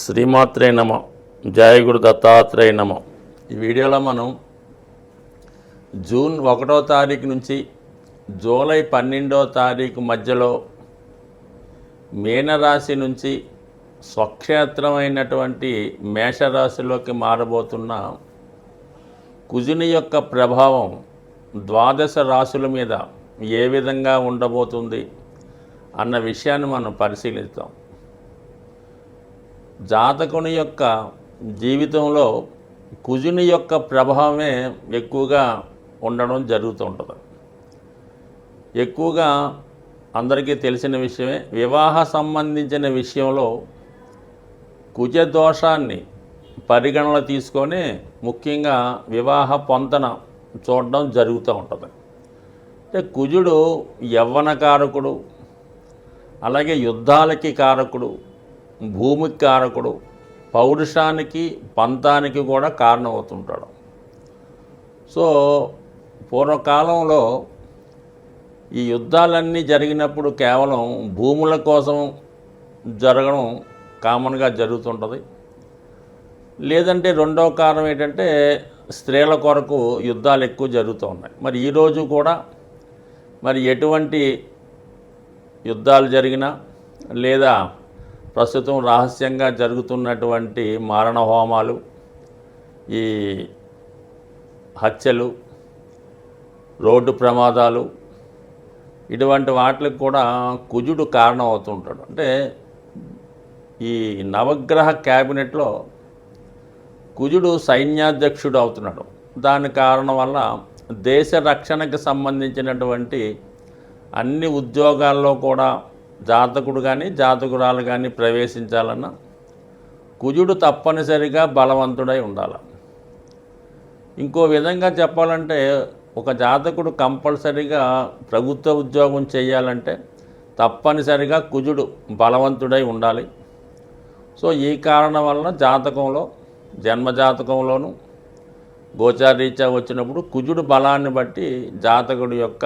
శ్రీమాత్రే నమ. జయ గురు దత్తాత్రేయ నమ. ఈ వీడియోలో మనం జూన్ 1వ తారీఖు నుంచి జూలై 12వ తారీఖు మధ్యలో మీనరాశి నుంచి స్వక్షేత్రమైనటువంటి మేషరాశిలోకి మారబోతున్న కుజుని యొక్క ప్రభావం ద్వాదశ రాశుల మీద ఏ విధంగా ఉండబోతుంది అన్న విషయాన్ని మనం పరిశీలిస్తాం. జాతకుని యొక్క జీవితంలో కుజుని యొక్క ప్రభావమే ఎక్కువగా ఉండడం జరుగుతూ ఉంటుంది. ఎక్కువగా అందరికీ తెలిసిన విషయమే, వివాహ సంబంధించిన విషయంలో కుజ దోషాన్ని పరిగణన తీసుకొని ముఖ్యంగా వివాహ పొంతన చూడడం జరుగుతూ ఉంటుంది. అంటే కుజుడు యవ్వనకారకుడు, అలాగే యుద్ధాలకి కారకుడు, భూమికి కారకుడు, పౌరుషానికి పంతానికి కూడా కారణమవుతుంటాడు. సో పూర్వకాలంలో ఈ యుద్ధాలన్నీ జరిగినప్పుడు కేవలం భూముల కోసం జరగడం కామన్గా జరుగుతుంటుంది. లేదంటే రెండవ కారణం ఏంటంటే స్త్రీల కొరకు యుద్ధాలు ఎక్కువ జరుగుతూ ఉన్నాయి. మరి ఈరోజు కూడా మరి ఎటువంటి యుద్ధాలు జరిగినా లేదా ప్రస్తుతం రహస్యంగా జరుగుతున్నటువంటి మారణ హోమాలు, ఈ హత్యలు, రోడ్డు ప్రమాదాలు, ఇటువంటి వాటికి కూడా కుజుడు కారణం అవుతుంటాడు. అంటే ఈ నవగ్రహ క్యాబినెట్లో కుజుడు సైన్యాధ్యక్షుడు అవుతున్నాడు. దాని కారణం వల్ల దేశ రక్షణకు సంబంధించినటువంటి అన్ని ఉద్యోగాల్లో కూడా జాతకుడు కానీ జాతకురాలు కానీ ప్రవేశించాలన్నా కుజుడు తప్పనిసరిగా బలవంతుడై ఉండాలి. ఇంకో విధంగా చెప్పాలంటే ఒక జాతకుడు కంపల్సరిగా ప్రభుత్వ ఉద్యోగం చేయాలంటే తప్పనిసరిగా కుజుడు బలవంతుడై ఉండాలి. సో ఈ కారణం వలన జాతకంలో, జన్మజాతకంలోనూ గోచారీత్యా వచ్చినప్పుడు కుజుడు బలాన్ని బట్టి జాతకుడి యొక్క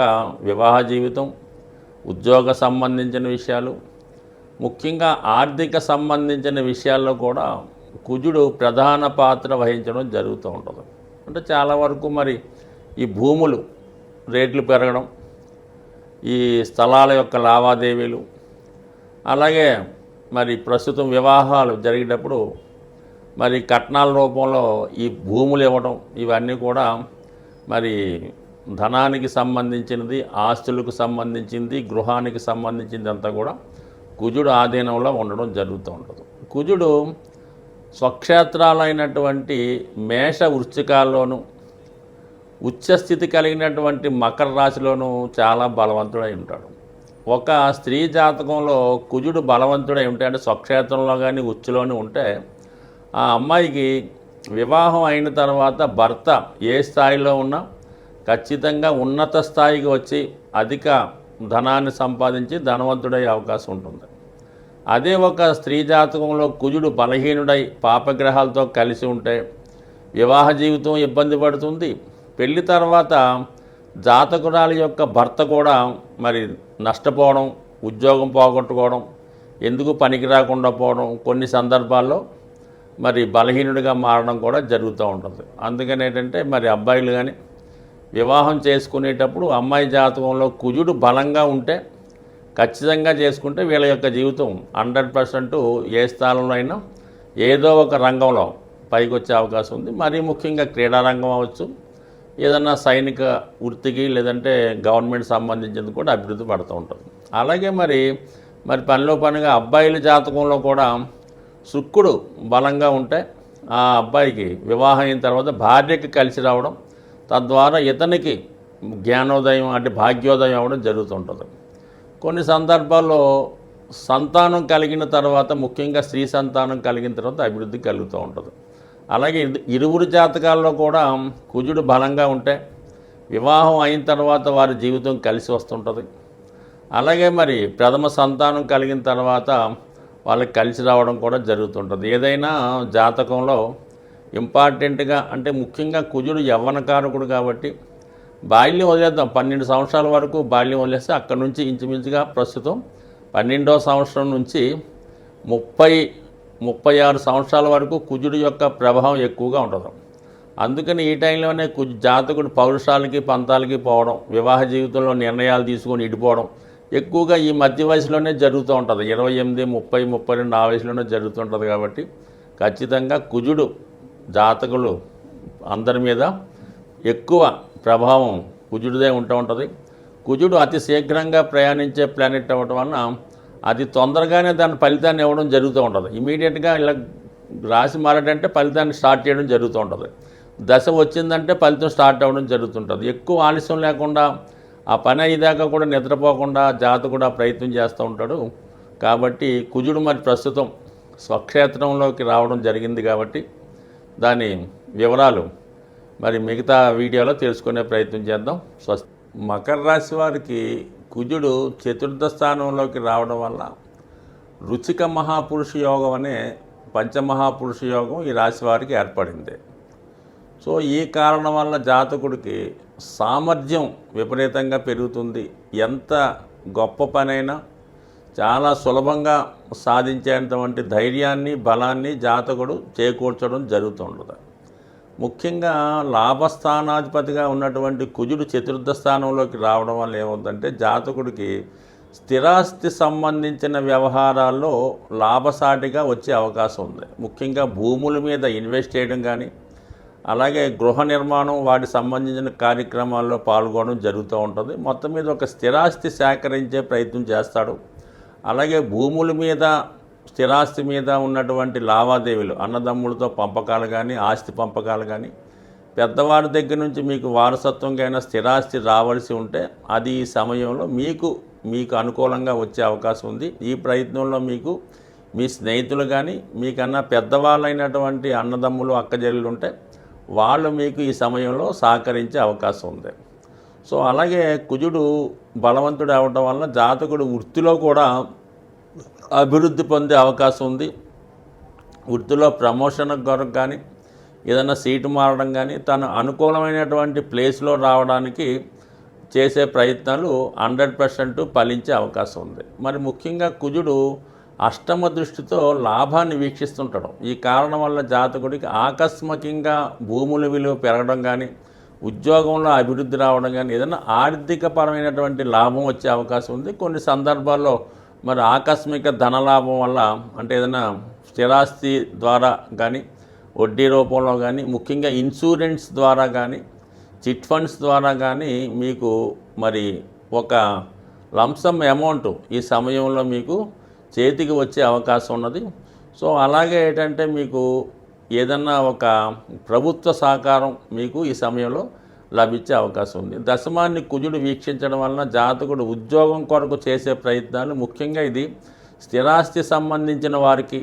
వివాహ జీవితం, ఉద్యోగ సంబంధించిన విషయాలు, ముఖ్యంగా ఆర్థిక సంబంధించిన విషయాల్లో కూడా కుజుడు ప్రధాన పాత్ర వహించడం జరుగుతూ ఉంటుంది. అంటే చాలా వరకు మరి ఈ భూములు రేట్లు పెరగడం, ఈ స్థలాల యొక్క లావాదేవీలు, అలాగే మరి ప్రస్తుతం వివాహాలు జరిగేటప్పుడు మరి కట్నాల రూపంలో ఈ భూములు ఇవ్వడం, ఇవన్నీ కూడా మరి ధనానికి సంబంధించినది, ఆస్తులకు సంబంధించింది, గృహానికి సంబంధించింది అంతా కూడా కుజుడు ఆధీనంలో ఉండడం జరుగుతూ ఉంటుంది. కుజుడు స్వక్షేత్రాలైనటువంటి మేష వృశ్చికాల్లోనూ, ఉచ్చస్థితి కలిగినటువంటి మకర రాశిలోనూ చాలా బలవంతుడై ఉంటాడు. ఒక స్త్రీ జాతకంలో కుజుడు బలవంతుడై ఉంటే, అంటే స్వక్షేత్రంలో కానీ ఉచ్చులోని ఉంటే, ఆ అమ్మాయికి వివాహం అయిన తర్వాత భర్త ఏ స్థాయిలో ఉన్నా ఖచ్చితంగా ఉన్నత స్థాయికి వచ్చి అధిక ధనాన్ని సంపాదించి ధనవంతుడయ్యే అవకాశం ఉంటుంది. అదే ఒక స్త్రీ జాతకంలో కుజుడు బలహీనుడై పాపగ్రహాలతో కలిసి ఉంటే వివాహ జీవితం ఇబ్బంది పడుతుంది. పెళ్లి తర్వాత జాతకురాలి యొక్క భర్త కూడా మరి నష్టపోవడం, ఉద్యోగం పోగొట్టుకోవడం, ఎందుకు పనికి రాకుండా పోవడం, కొన్ని సందర్భాల్లో మరి బలహీనుడిగా మారడం కూడా జరుగుతూ ఉంటుంది. అందుకని ఏంటంటే మరి అబ్బాయిలు కానీ వివాహం చేసుకునేటప్పుడు అమ్మాయి జాతకంలో కుజుడు బలంగా ఉంటే ఖచ్చితంగా చేసుకుంటే వీళ్ళ యొక్క జీవితం 100% ఏ స్థానంలో అయినా ఏదో ఒక రంగంలో పైకి వచ్చే అవకాశం ఉంది. మరీ ముఖ్యంగా క్రీడారంగం అవ్వచ్చు, ఏదన్నా సైనిక వృత్తికి లేదంటే గవర్నమెంట్ సంబంధించింది కూడా అభివృద్ధి పడుతూ ఉంటుంది. అలాగే మరి పనిలో పనిగా అబ్బాయిల జాతకంలో కూడా శుక్రుడు బలంగా ఉంటే ఆ అబ్బాయికి వివాహం అయిన తర్వాత భార్యకి కలిసి రావడం, తద్వారా ఇతనికి జ్ఞానోదయం అంటే భాగ్యోదయం అవ్వడం జరుగుతుంటుంది. కొన్ని సందర్భాల్లో సంతానం కలిగిన తర్వాత, ముఖ్యంగా స్త్రీ సంతానం కలిగిన తర్వాత అభివృద్ధి కలుగుతూ ఉంటుంది. అలాగే ఇరువురు జాతకాల్లో కూడా కుజుడు బలంగా ఉంటే వివాహం అయిన తర్వాత వారి జీవితం కలిసి వస్తుంటుంది. అలాగే మరి ప్రథమ సంతానం కలిగిన తర్వాత వాళ్ళకి కలిసి రావడం కూడా జరుగుతుంటుంది. ఏదైనా జాతకంలో ఇంపార్టెంట్గా అంటే ముఖ్యంగా కుజుడు యవ్వనకారకుడు కాబట్టి బాల్యం వదిలేద్దాం, 12 సంవత్సరాల వరకు బాల్యం వదిలేస్తే అక్కడి నుంచి ఇంచుమించుగా ప్రస్తుతం 12వ సంవత్సరం నుంచి 30 36 సంవత్సరాల వరకు కుజుడు యొక్క ప్రభావం ఎక్కువగా ఉంటుంది. అందుకని ఈ టైంలోనే జాతకుడు పౌరుషాలకి పంతాలకి పోవడం, వివాహ జీవితంలో నిర్ణయాలు తీసుకొని ఇడిపోవడం ఎక్కువగా ఈ మధ్య వయసులోనే జరుగుతూ ఉంటుంది. 28, 30, 32 ఆ వయసులోనే జరుగుతుంటుంది. కాబట్టి ఖచ్చితంగా కుజుడు జాతకులు అందరి మీద ఎక్కువ ప్రభావం కుజుడిదే ఉంటూ ఉంటుంది. కుజుడు అతి శీఘ్రంగా ప్రయాణించే ప్లానెట్ అవ్వడం వలన అది తొందరగానే దాని ఫలితాన్ని ఇవ్వడం జరుగుతూ ఉంటుంది. ఇమీడియట్గా ఇలా రాశి మారడంటే ఫలితాన్ని స్టార్ట్ చేయడం జరుగుతూ ఉంటుంది. దశ వచ్చిందంటే ఫలితం స్టార్ట్ అవ్వడం జరుగుతుంటుంది. ఎక్కువ ఆలస్యం లేకుండా ఆ పని అయ్యేదాకా కూడా నిద్రపోకుండా జాతకుడు ఆ ప్రయత్నం చేస్తూ ఉంటాడు. కాబట్టి కుజుడు మరి ప్రస్తుతం స్వక్షేత్రంలోకి రావడం జరిగింది. కాబట్టి దాని వివరాలు మరి మిగతా వీడియోలో తెలుసుకునే ప్రయత్నం చేద్దాం. మకర రాశి వారికి కుజుడు చతుర్థ స్థానంలోకి రావడం వల్ల రుచిక మహాపురుష యోగం అనే పంచమహాపురుష యోగం ఈ రాశి వారికి ఏర్పడింది. సో ఈ కారణం వల్ల జాతకుడికి సామర్థ్యం విపరీతంగా పెరుగుతుంది. ఎంత గొప్ప పనైనా చాలా సులభంగా సాధించేటువంటి ధైర్యాన్ని, బలాన్ని జాతకుడు చేకూర్చడం జరుగుతుంటుంది. ముఖ్యంగా లాభస్థానాధిపతిగా ఉన్నటువంటి కుజుడు చతుర్థ స్థానంలోకి రావడం వల్ల ఏమవుతుందంటే జాతకుడికి స్థిరాస్తి సంబంధించిన వ్యవహారాల్లో లాభసాటిగా వచ్చే అవకాశం ఉంది. ముఖ్యంగా భూముల మీద ఇన్వెస్ట్ చేయడం కానీ, అలాగే గృహ నిర్మాణం వాటికి సంబంధించిన కార్యక్రమాల్లో పాల్గొనడం జరుగుతూ ఉంటుంది. మొత్తం మీద ఒక స్థిరాస్తి సేకరించే ప్రయత్నం చేస్తాడు. అలాగే భూముల మీద, స్థిరాస్తి మీద ఉన్నటువంటి లావాదేవీలు, అన్నదమ్ములతో పంపకాలు కానీ, ఆస్తి పంపకాలు కానీ, పెద్దవారి దగ్గర నుంచి మీకు వారసత్వంగా స్థిరాస్తి రావాల్సి ఉంటే అది ఈ సమయంలో మీకు అనుకూలంగా వచ్చే అవకాశం ఉంది. ఈ ప్రయత్నంలో మీకు మీ స్నేహితులు కానీ, మీకన్నా పెద్దవాళ్ళైనటువంటి అన్నదమ్ములు, అక్కజెల్లులు ఉంటే వాళ్ళు మీకు ఈ సమయంలో సహకరించే అవకాశం ఉంది. సో అలాగే కుజుడు బలవంతుడు అవడం వల్ల జాతకుడు వృత్తిలో కూడా అభివృద్ధి పొందే అవకాశం ఉంది. వృత్తిలో ప్రమోషన్ కొరకు కానీ, ఏదైనా సీటు మారడం కానీ, తను అనుకూలమైనటువంటి ప్లేస్లో రావడానికి చేసే ప్రయత్నాలు 100% ఫలించే అవకాశం ఉంది. మరి ముఖ్యంగా కుజుడు అష్టమ దృష్టితో లాభాన్ని వీక్షిస్తుంటాడు. ఈ కారణం వల్ల జాతకుడికి ఆకస్మికంగా భూముల విలువ పెరగడం కానీ, ఉద్యోగంలో అభివృద్ధి రావడం కానీ, ఏదైనా ఆర్థికపరమైనటువంటి లాభం వచ్చే అవకాశం ఉంది. కొన్ని సందర్భాల్లో మరి ఆకస్మిక ధనలాభం వల్ల, అంటే ఏదైనా స్థిరాస్తి ద్వారా కానీ, వడ్డీ రూపంలో కానీ, ముఖ్యంగా ఇన్సూరెన్స్ ద్వారా కానీ, చిట్ ఫండ్స్ ద్వారా కానీ మీకు మరి ఒక లంసమ్ అమౌంట్ ఈ సమయంలో మీకు చేతికి వచ్చే అవకాశం ఉన్నది. సో అలాగే ఏంటంటే మీకు ఏదన్నా ఒక ప్రభుత్వ సహకారం మీకు ఈ సమయంలో లభించే అవకాశం ఉంది. దశమాన్ని కుజుడు వీక్షించడం వలన జాతకుడు ఉద్యోగం కొరకు చేసే ప్రయత్నాలు, ముఖ్యంగా ఇది స్థిరాస్తి సంబంధించిన వారికి,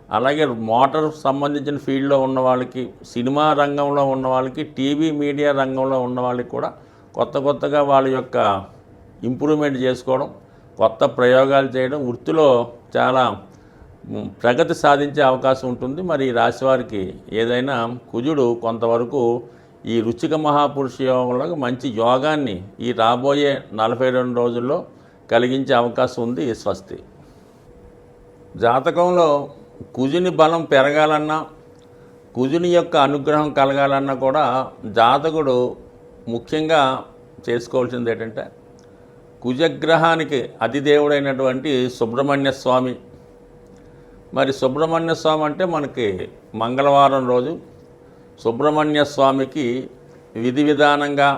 అలాగే మోటార్ సంబంధించిన ఫీల్డ్లో ఉన్న వాళ్ళకి, సినిమా రంగంలో ఉన్న వాళ్ళకి, టీవీ మీడియా రంగంలో ఉన్న వాళ్ళకి కూడా కొత్తగా వాళ్ళ యొక్క ఇంప్రూవ్మెంట్ చేసుకోవడం, కొత్త ప్రయోగాలు చేయడం, వృత్తిలో చాలా ప్రగతి సాధించే అవకాశం ఉంటుంది. మరి ఈ రాశి వారికి ఏదైనా కుజుడు కొంతవరకు ఈ రుచిక మహాపురుష యోగంలో మంచి యోగాన్ని ఈ రాబోయే 42 రోజుల్లో కలిగించే అవకాశం ఉంది. స్వస్తి. జాతకంలో కుజుని బలం పెరగాలన్నా, కుజుని యొక్క అనుగ్రహం కలగాలన్నా కూడా జాతకుడు ముఖ్యంగా చేసుకోవాల్సింది ఏంటంటే కుజగ్రహానికి అధిదేవుడైనటువంటి సుబ్రహ్మణ్య స్వామి. మరి సుబ్రహ్మణ్య స్వామి అంటే మనకి మంగళవారం రోజు సుబ్రహ్మణ్య స్వామికి విధి విధానంగా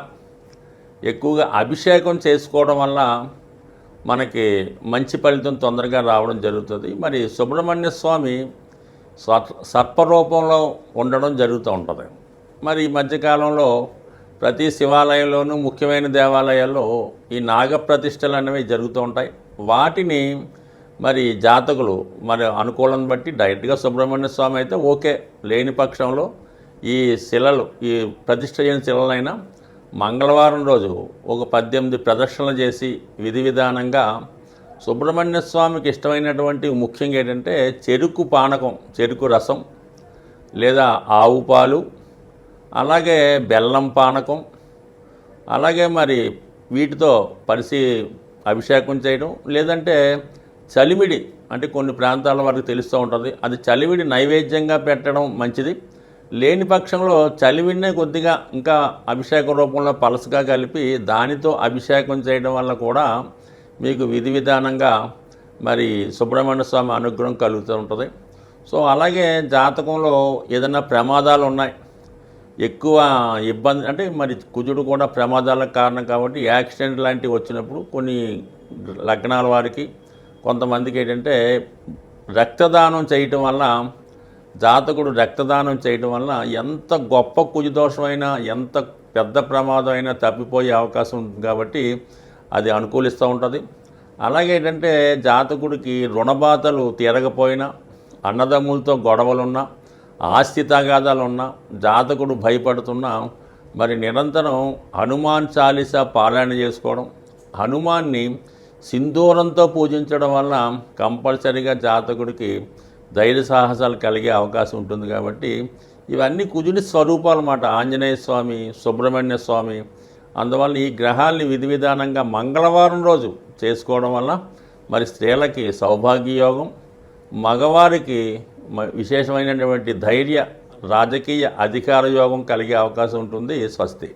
ఎక్కువగా అభిషేకం చేసుకోవడం వల్ల మనకి మంచి ఫలితం తొందరగా రావడం జరుగుతుంది. మరి సుబ్రహ్మణ్య స్వామి సర్పరూపంలో ఉండడం జరుగుతూ ఉంటుంది. మరి ఈ మధ్యకాలంలో ప్రతి శివాలయంలోనూ, ముఖ్యమైన దేవాలయాల్లో ఈ నాగప్రతిష్టలు అనేవి జరుగుతూ ఉంటాయి. వాటిని మరి జాతకులు మరి అనుకూలం బట్టి డైరెక్ట్గా సుబ్రహ్మణ్య స్వామి అయితే ఓకే, లేని పక్షంలో ఈ శిలలు, ఈ ప్రతిష్ఠ చేయని శిలలైనా మంగళవారం రోజు ఒక 18 ప్రదక్షిణలు చేసి విధి విధానంగా సుబ్రహ్మణ్య స్వామికి ఇష్టమైనటువంటి ముఖ్యంగా ఏంటంటే చెరుకు పానకం, చెరుకు రసం లేదా ఆవు పాలు, అలాగే బెల్లం పానకం, అలాగే మరి వీటితో అభిషేకం చేయడం, లేదంటే చలిమిడి అంటే కొన్ని ప్రాంతాల వరకు తెలుస్తూ ఉంటుంది, అది చలివిడి నైవేద్యంగా పెట్టడం మంచిది. లేని పక్షంలో చలివిడినే కొద్దిగా ఇంకా అభిషేక రూపంలో పలసగా కలిపి దానితో అభిషేకం చేయడం వల్ల కూడా మీకు విధి విధానంగా మరి సుబ్రహ్మణ్య స్వామి అనుగ్రహం కలుగుతూ ఉంటుంది. సో అలాగే జాతకంలో ఏదైనా ప్రమాదాలు ఉన్నాయి, ఎక్కువ ఇబ్బంది అంటే మరి కుజుడు కూడా ప్రమాదాలకు కారణం కాబట్టి యాక్సిడెంట్ లాంటివి వచ్చినప్పుడు కొన్ని లగ్నాల వారికి కొంతమందికి ఏంటంటే రక్తదానం చేయటం వల్ల, జాతకుడు రక్తదానం చేయటం వల్ల ఎంత గొప్ప కుజదోషమైనా ఎంత పెద్ద ప్రమాదం అయినా తప్పిపోయే అవకాశం ఉంటుంది కాబట్టి అది అనుకూలిస్తూ ఉంటుంది. అలాగే ఏంటంటే జాతకుడికి రుణబాధలు తీరకపోయినా, అన్నదమ్ములతో గొడవలున్నా, ఆస్తి తగాదాలున్నా, జాతకుడు భయపడుతున్నా మరి నిరంతరం హనుమాన్ చాలీసా పారాయణ చేసుకోవడం, హనుమాన్ని సింధూరంతో పూజించడం వల్ల కంపల్సరీగా జాతకుడికి ధైర్య సాహసాలు కలిగే అవకాశం ఉంటుంది. కాబట్టి ఇవన్నీ కుజుని స్వరూపాలు అన్నమాట, ఆంజనేయ స్వామి, సుబ్రహ్మణ్య స్వామి. అందువల్ల ఈ గ్రహాల్ని విధి విధానంగా మంగళవారం రోజు చేసుకోవడం వల్ల మరి స్త్రీలకి సౌభాగ్య యోగం, మగవారికి విశేషమైనటువంటి ధైర్య, రాజకీయ అధికార యోగం కలిగే అవకాశం ఉంటుంది. స్వస్తి.